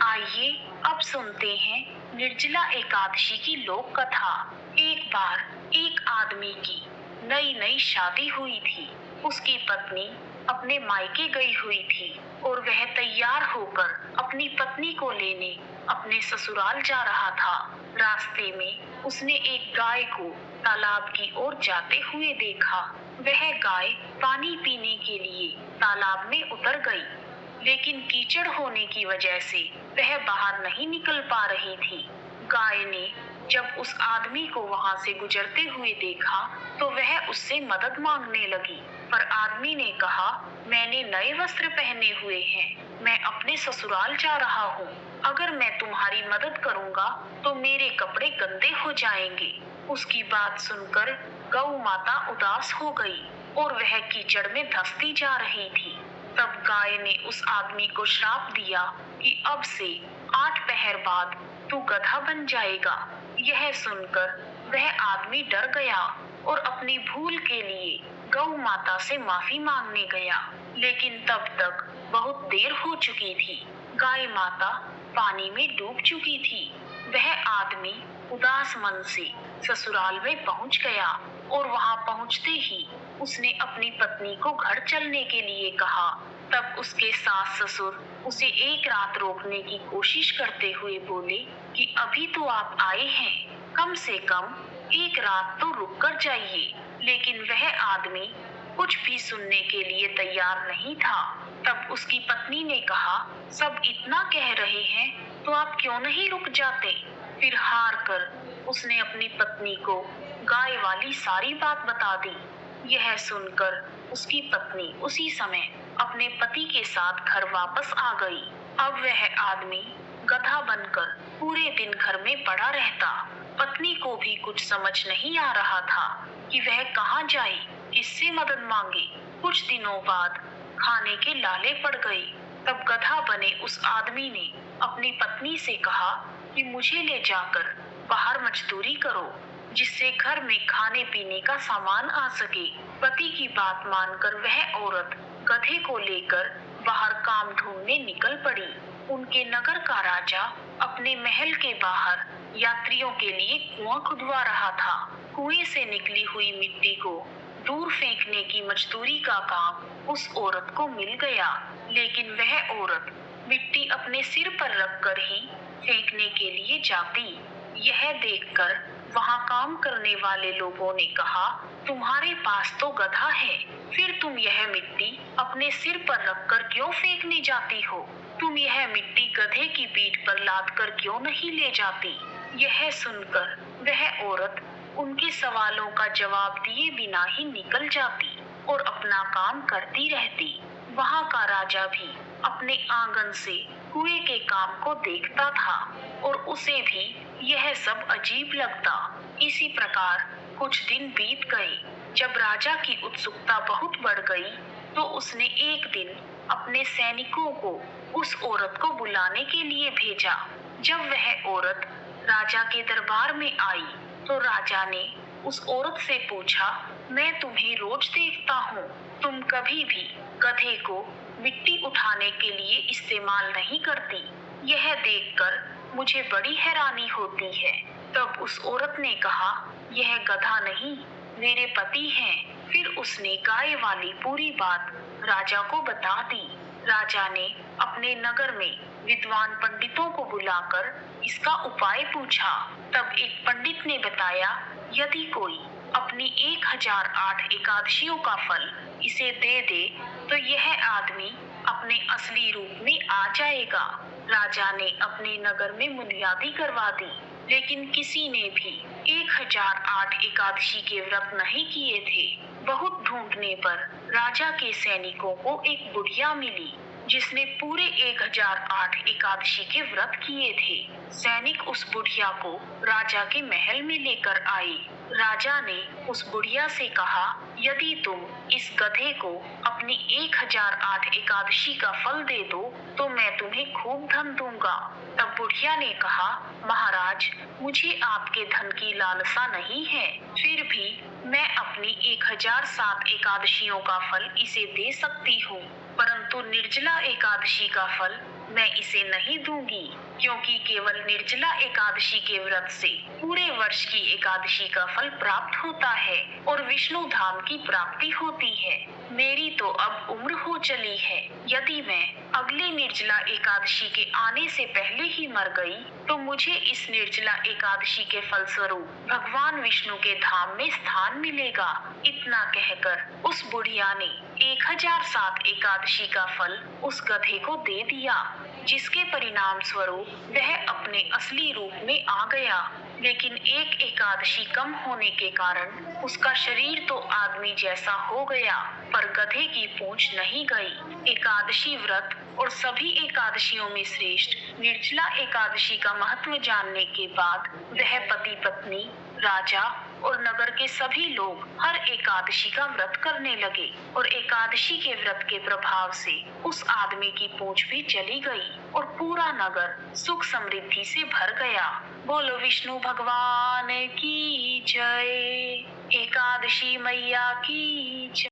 आइए अब सुनते हैं निर्जला एकादशी की लोक कथा। एक बार एक आदमी की नई नई शादी हुई थी। उसकी पत्नी अपने मायके गई हुई थी और वह तैयार होकर अपनी पत्नी को लेने अपने ससुराल जा रहा था। रास्ते में उसने एक गाय को तालाब की ओर जाते हुए देखा। वह गाय पानी पीने के लिए तालाब में उतर गई, लेकिन कीचड़ होने की वजह से वह बाहर नहीं निकल पा रही थी। गाय ने जब उस आदमी को वहां से गुजरते हुए देखा तो वह उससे मदद मांगने लगी, पर आदमी ने कहा, मैंने नए वस्त्र पहने हुए हैं, मैं अपने ससुराल जा रहा हूँ। अगर मैं तुम्हारी मदद करूँगा तो मेरे कपड़े गंदे हो जाएंगे। उसकी बात सुनकर गौ माता उदास हो गई और वह कीचड़ में धंसती जा रही थी। तब गाय ने उस आदमी को श्राप दिया कि अब से 8 पहर बाद तू गधा बन जाएगा। यह सुनकर वह आदमी डर गया और अपनी भूल के लिए गौ माता से माफी मांगने गया, लेकिन तब तक बहुत देर हो चुकी थी। गाय माता पानी में डूब चुकी थी। वह आदमी उदास मन से ससुराल में पहुंच गया और वहां पहुंचते ही उसने अपनी पत्नी को घर चलने के लिए कहा। तब उसके सास ससुर उसे एक रात रोकने की कोशिश करते हुए बोले कि अभी तो आप आए हैं, कम से कम एक रात तो रुक कर जाइए। लेकिन वह आदमी कुछ भी सुनने के लिए तैयार नहीं था। तब उसकी पत्नी ने कहा, सब इतना कह रहे हैं तो आप क्यों नहीं रुक जाते। फिर हार कर उसने अपनी पत्नी को गाय वाली सारी बात बता दी। यह सुनकर उसकी पत्नी उसी समय अपने पति के साथ घर वापस आ गई। अब वह आदमी गधा बनकर पूरे दिन घर में पड़ा रहता। पत्नी को भी कुछ समझ नहीं आ रहा था कि वह कहाँ जाए, किससे मदद मांगे। कुछ दिनों बाद खाने के लाले पड़ गए। तब गधा बने उस आदमी ने अपनी पत्नी से कहा कि मुझे ले जाकर बाहर मजदूरी करो, जिससे घर में खाने पीने का सामान आ सके। पति की बात मानकर वह औरत गधे को लेकर बाहर काम ढूंढने निकल पड़ी। उनके नगर का राजा अपने महल के बाहर यात्रियों के लिए कुआं खुदवा रहा था। कुएं से निकली हुई मिट्टी को दूर फेंकने की मजदूरी का काम उस औरत को मिल गया, लेकिन वह औरत मिट्टी अपने सिर पर रखकर ही फेंकने के लिए जाती। यह देखकर वहां काम करने वाले लोगों ने कहा, तुम्हारे पास तो गधा है, फिर तुम यह मिट्टी अपने सिर पर रखकर क्यों फेंकने जाती हो। तुम यह मिट्टी गधे की पीठ पर लाद कर क्यों नहीं ले जाती। यह सुनकर वह औरत उनके सवालों का जवाब दिए बिना ही निकल जाती और अपना काम करती रहती। वहां का राजा भी अपने आंगन से कुएं के काम को देखता था और उसे भी यह सब अजीब लगता। इसी प्रकार कुछ दिन बीत गए। जब राजा की उत्सुकता बहुत बढ़ गई तो उसने एक दिन अपने सैनिकों को उस औरत को बुलाने के लिए भेजा। जब वह औरत राजा के दरबार में आई तो राजा ने उस औरत से पूछा, मैं तुम्हें रोज देखता हूँ, तुम कभी भी गधे को मिट्टी उठाने के लिए इस्तेमाल नहीं करती। यह देखकर मुझे बड़ी हैरानी होती है। तब उस औरत ने कहा, यह गधा नहीं, मेरे पति हैं। फिर उसने गाय वाली पूरी बात राजा को बता दी। राजा ने अपने नगर में विद्वान पंडितों को बुलाकर इसका उपाय पूछा। तब एक पंडित ने बताया, यदि कोई अपनी 1008 एकादशियों का फल इसे दे दे तो यह आदमी अपने असली रूप में आ जाएगा। राजा ने अपने नगर में बुनियादी करवा दी, लेकिन किसी ने भी 1008 एकादशी के व्रत नहीं किए थे। बहुत ढूंढने पर राजा के सैनिकों को एक बुढ़िया मिली जिसने पूरे 1008 एकादशी के व्रत किए थे। सैनिक उस बुढ़िया को राजा के महल में लेकर आए। राजा ने उस बुढ़िया से कहा, यदि तुम इस गधे को अपनी 1008 एकादशी का फल दे दो तो मैं तुम्हें खूब धन दूंगा। तब बुढ़िया ने कहा, महाराज, मुझे आपके धन की लालसा नहीं है, फिर भी मैं अपनी 1007 एकादशियों का फल इसे दे सकती हूँ, परंतु निर्जला एकादशी का फल मैं इसे नहीं दूंगी, क्योंकि केवल निर्जला एकादशी के व्रत से पूरे वर्ष की एकादशी का फल प्राप्त होता है और विष्णु धाम की प्राप्ति होती है। मेरी तो अब उम्र हो चली है, यदि मैं अगले निर्जला एकादशी के आने से पहले ही मर गई तो मुझे इस निर्जला एकादशी के फलस्वरूप भगवान विष्णु के धाम में स्थान मिलेगा। इतना कहकर उस बुढ़िया ने 1007 एकादशी का फल उस गधे को दे दिया, जिसके परिणाम स्वरूप वह अपने असली रूप में आ गया। लेकिन एक एकादशी कम होने के कारण उसका शरीर तो आदमी जैसा हो गया, पर गधे की पूंछ नहीं गई। एकादशी व्रत और सभी एकादशियों में श्रेष्ठ निर्जला एकादशी का महत्व जानने के बाद वह पति पत्नी, राजा और नगर के सभी लोग हर एकादशी का व्रत करने लगे और एकादशी के व्रत के प्रभाव से उस आदमी की पूंछ भी चली गई और पूरा नगर सुख समृद्धि से भर गया। बोलो विष्णु भगवान की जय, एकादशी मैया की जय।